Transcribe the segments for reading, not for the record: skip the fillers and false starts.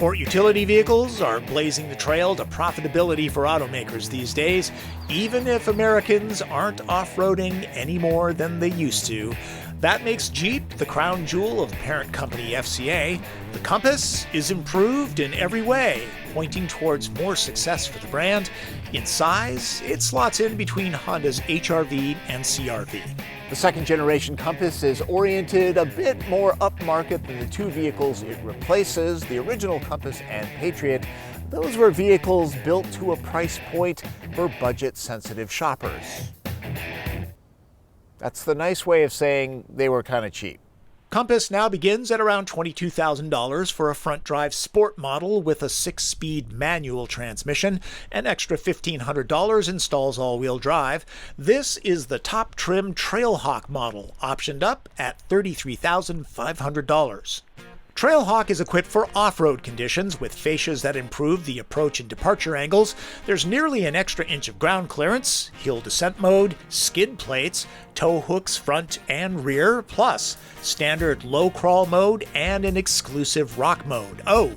Sport utility vehicles are blazing the trail to profitability for automakers these days, even if Americans aren't off-roading any more than they used to. That makes Jeep the crown jewel of parent company FCA. The Compass is improved in every way, pointing towards more success for the brand. In size, it slots in between Honda's HR-V and CR-V. The second-generation Compass is oriented a bit more upmarket than the two vehicles it replaces, the original Compass and Patriot. Those were vehicles built to a price point for budget-sensitive shoppers. That's the nice way of saying they were kind of cheap. Compass now begins at around $22,000 for a front-drive sport model with a 6-speed manual transmission. An extra $1,500 installs all-wheel drive. This is the top-trim Trailhawk model, optioned up at $33,500. Trailhawk is equipped for off-road conditions with fascias that improve the approach and departure angles. There's nearly an extra inch of ground clearance, hill descent mode, skid plates, tow hooks front and rear, plus standard low crawl mode and an exclusive rock mode. Oh,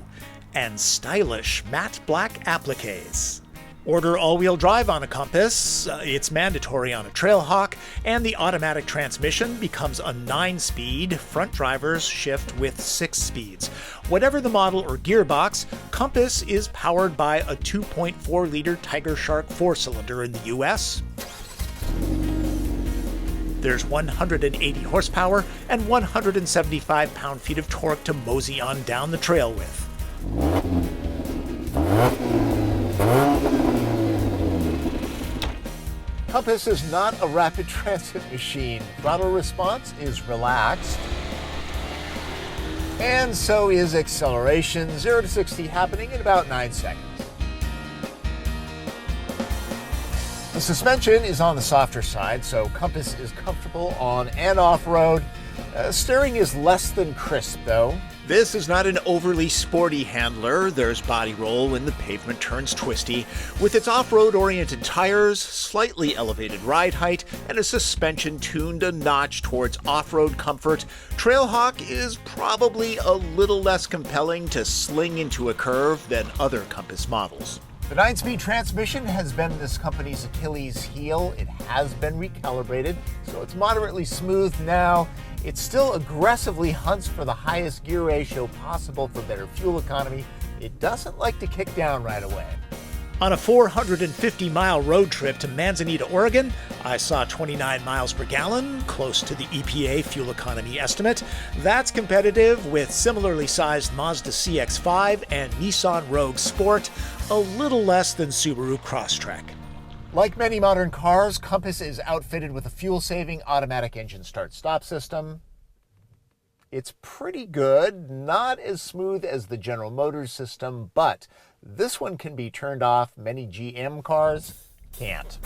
and stylish matte black appliques. Order all-wheel drive on a Compass, it's mandatory on a Trailhawk, and the automatic transmission becomes a 9-speed, front drivers shift with 6 speeds. Whatever the model or gearbox, Compass is powered by a 2.4-liter Tiger Shark 4-cylinder in the US. There's 180 horsepower and 175 pound-feet of torque to mosey on down the trail with. Compass is not a rapid transit machine. Throttle response is relaxed. And so is acceleration, 0 to 60 happening in about 9 seconds. The suspension is on the softer side, so Compass is comfortable on and off-road. Steering is less than crisp, though. This is not an overly sporty handler. There's body roll when the pavement turns twisty. With its off-road oriented tires, slightly elevated ride height, and a suspension tuned a notch towards off-road comfort, Trailhawk is probably a little less compelling to sling into a curve than other Compass models. The 9-speed transmission has been this company's Achilles heel. It has been recalibrated, so it's moderately smooth now. It still aggressively hunts for the highest gear ratio possible for better fuel economy. It doesn't like to kick down right away. On a 450-mile road trip to Manzanita, Oregon, I saw 29 miles per gallon, close to the EPA fuel economy estimate. That's competitive with similarly sized Mazda CX-5 and Nissan Rogue Sport, a little less than Subaru Crosstrek. Like many modern cars, Compass is outfitted with a fuel-saving automatic engine start-stop system. It's pretty good, not as smooth as the General Motors system, but this one can be turned off. Many GM cars can't.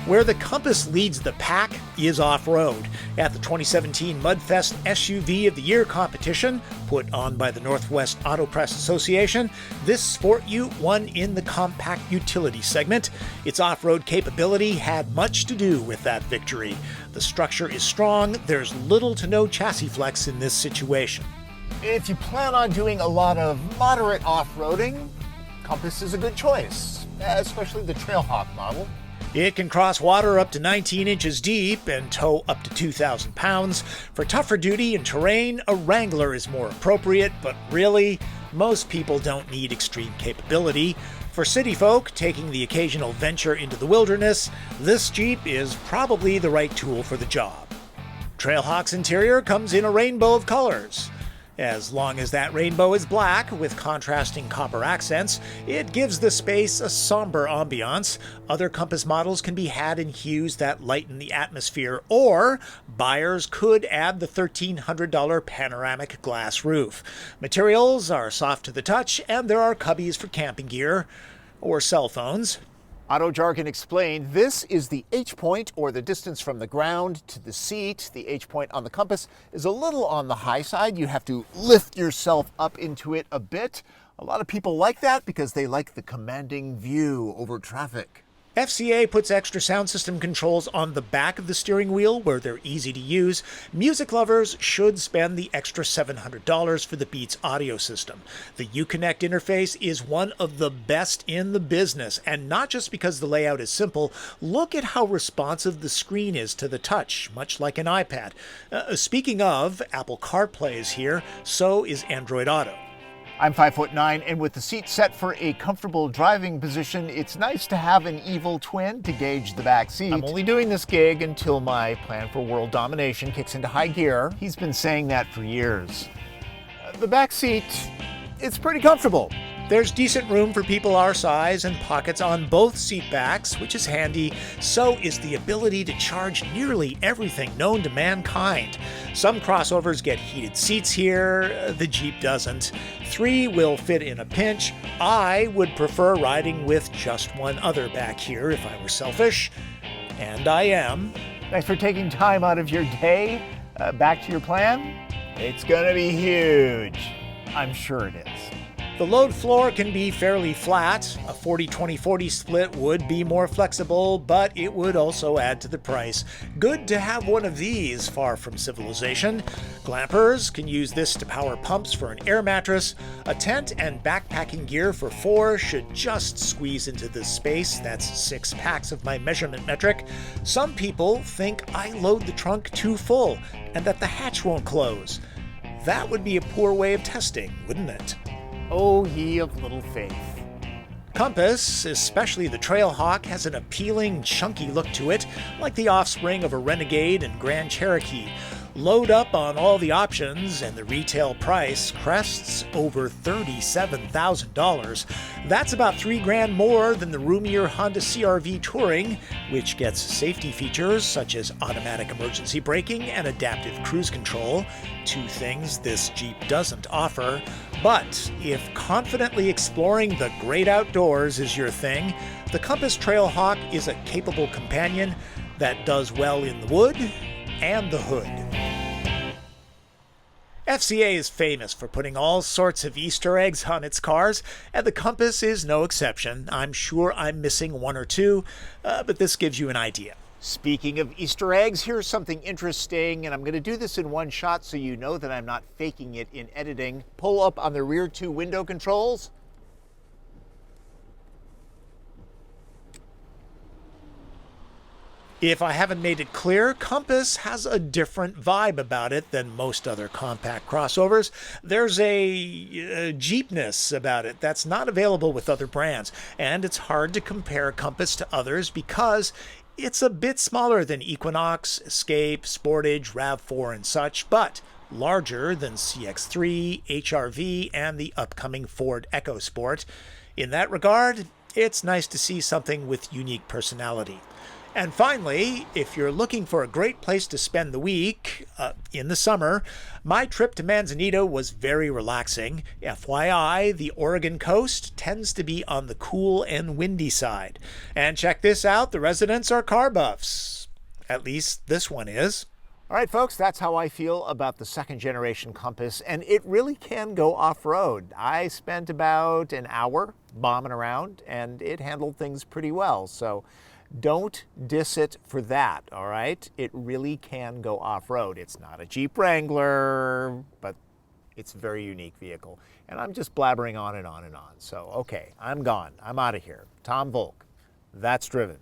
Where the Compass leads the pack is off-road. At the 2017 Mudfest SUV of the Year competition, put on by the Northwest Auto Press Association, this Sport Ute won in the compact utility segment. Its off-road capability had much to do with that victory. The structure is strong, there's little to no chassis flex in this situation. If you plan on doing a lot of moderate off-roading, Compass is a good choice, especially the Trailhawk model. It can cross water up to 19 inches deep and tow up to 2,000 pounds. For tougher duty and terrain, a Wrangler is more appropriate, but really, most people don't need extreme capability. For city folk taking the occasional venture into the wilderness, this Jeep is probably the right tool for the job. Trailhawk's interior comes in a rainbow of colors. As long as that rainbow is black with contrasting copper accents, it gives the space a somber ambiance. Other Compass models can be had in hues that lighten the atmosphere, or buyers could add the $1,300 panoramic glass roof. Materials are soft to the touch, and there are cubbies for camping gear or cell phones. Auto Jargon explained, this is the H-point, or the distance from the ground to the seat. The H-point on the Compass is a little on the high side. You have to lift yourself up into it a bit. A lot of people like that because they like the commanding view over traffic. FCA puts extra sound system controls on the back of the steering wheel where they're easy to use. Music lovers should spend the extra $700 for the Beats audio system. The Uconnect interface is one of the best in the business, and not just because the layout is simple. Look at how responsive the screen is to the touch, much like an iPad. Speaking of, Apple CarPlay is here, so is Android Auto. I'm 5'9", and with the seat set for a comfortable driving position, it's nice to have an evil twin to gauge the back seat. I'm only doing this gig until my plan for world domination kicks into high gear. He's been saying that for years. The back seat, it's pretty comfortable. There's decent room for people our size and pockets on both seat backs, which is handy. So is the ability to charge nearly everything known to mankind. Some crossovers get heated seats here, the Jeep doesn't. 3 will fit in a pinch. I would prefer riding with just one other back here if I were selfish, and I am. Thanks for taking time out of your day. Back to your plan. It's gonna be huge. I'm sure it is. The load floor can be fairly flat. A 40-20-40 split would be more flexible, but it would also add to the price. Good to have one of these far from civilization. Glampers can use this to power pumps for an air mattress. A tent and backpacking gear for 4 should just squeeze into this space. That's 6 packs of my measurement metric. Some people think I load the trunk too full and that the hatch won't close. That would be a poor way of testing, wouldn't it? Oh, ye of little faith. Compass, especially the Trailhawk, has an appealing, chunky look to it, like the offspring of a Renegade and Grand Cherokee. Load up on all the options, and the retail price crests over $37,000. That's about $3,000 more than the roomier Honda CR-V Touring, which gets safety features such as automatic emergency braking and adaptive cruise control, 2 things this Jeep doesn't offer. But if confidently exploring the great outdoors is your thing, the Compass Trailhawk is a capable companion that does well in the wood and the hood. FCA is famous for putting all sorts of Easter eggs on its cars, and the Compass is no exception. I'm sure I'm missing 1 or 2, but this gives you an idea. Speaking of Easter eggs, here's something interesting, and I'm going to do this in one shot so you know that I'm not faking it in editing. Pull up on the rear 2 window controls. If I haven't made it clear, Compass has a different vibe about it than most other compact crossovers. There's a Jeepness about it that's not available with other brands, and it's hard to compare Compass to others because it's a bit smaller than Equinox, Escape, Sportage, RAV4, and such, but larger than CX-3, HR-V, and the upcoming Ford EcoSport. In that regard, it's nice to see something with unique personality. And finally, if you're looking for a great place to spend the week in the summer, my trip to Manzanito was very relaxing. FYI, the Oregon coast tends to be on the cool and windy side. And check this out, the residents are car buffs. At least this one is. All right, folks, that's how I feel about the 2nd generation Compass, and it really can go off-road. I spent about an hour bombing around, and it handled things pretty well. So don't diss it for that, all right? It really can go off-road. It's not a Jeep Wrangler, but it's a very unique vehicle. And I'm just blabbering on and on and on. So, okay, I'm gone. I'm out of here. Tom Voelk. That's Driven.